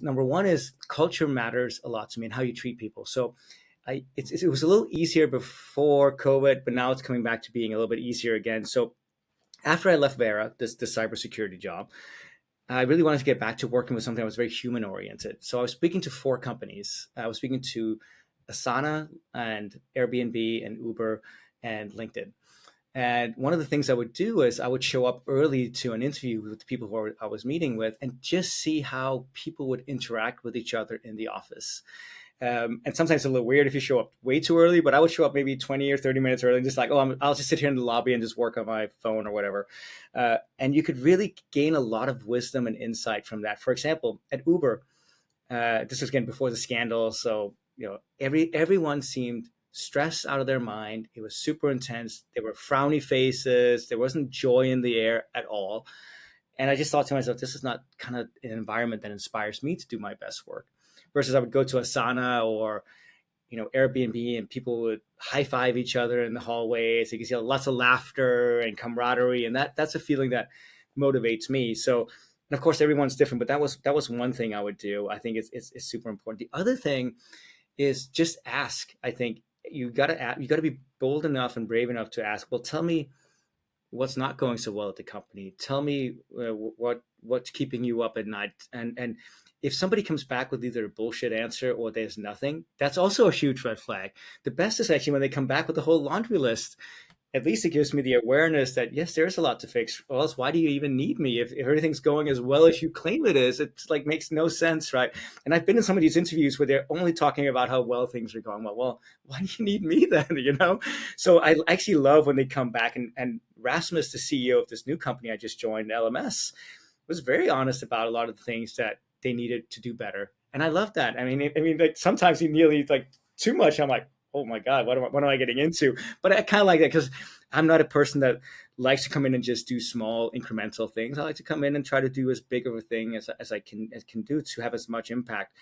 number one is culture matters a lot to me and how you treat people. So it was a little easier before COVID, but now it's coming back to being a little bit easier again. So after I left Vera, this cybersecurity job, I really wanted to get back to working with something that was very human oriented. So I was speaking to four companies. I was speaking to Asana and Airbnb and Uber and LinkedIn. And one of the things I would do is I would show up early to an interview with the people who I was meeting with and just see how people would interact with each other in the office. And sometimes it's a little weird if you show up way too early, but I would show up maybe 20 or 30 minutes early and just like, I'll just sit here in the lobby and just work on my phone or whatever. And you could really gain a lot of wisdom and insight from that. For example, at Uber, this was again before the scandal. So, everyone seemed stressed out of their mind. It was super intense. There were frowny faces. There wasn't joy in the air at all. And I just thought to myself, this is not kind of an environment that inspires me to do my best work. Versus I would go to Asana or, Airbnb, and people would high five each other in the hallways. You can see lots of laughter and camaraderie, and that's a feeling that motivates me. So, and of course, everyone's different, but that was one thing I would do. I think it's super important. The other thing is just ask. I think you got to be bold enough and brave enough to ask. Well, tell me what's not going so well at the company. Tell me what's keeping you up at night. And if somebody comes back with either a bullshit answer or there's nothing, that's also a huge red flag. The best is actually when they come back with a whole laundry list. At least it gives me the awareness that, yes, there's a lot to fix. Or else, why do you even need me? If everything's going as well as you claim it is, it's like makes no sense, right? And I've been in some of these interviews where they're only talking about how well things are going. Well, why do you need me then, So I actually love when they come back. And Rasmus, the CEO of this new company I just joined, LMS, was very honest about a lot of the things that they needed to do better. And I love that. I mean, like sometimes he nearly like too much. I'm like, oh my God, what am I getting into? But I kind of like that because I'm not a person that likes to come in and just do small incremental things. I like to come in and try to do as big of a thing as I can do to have as much impact.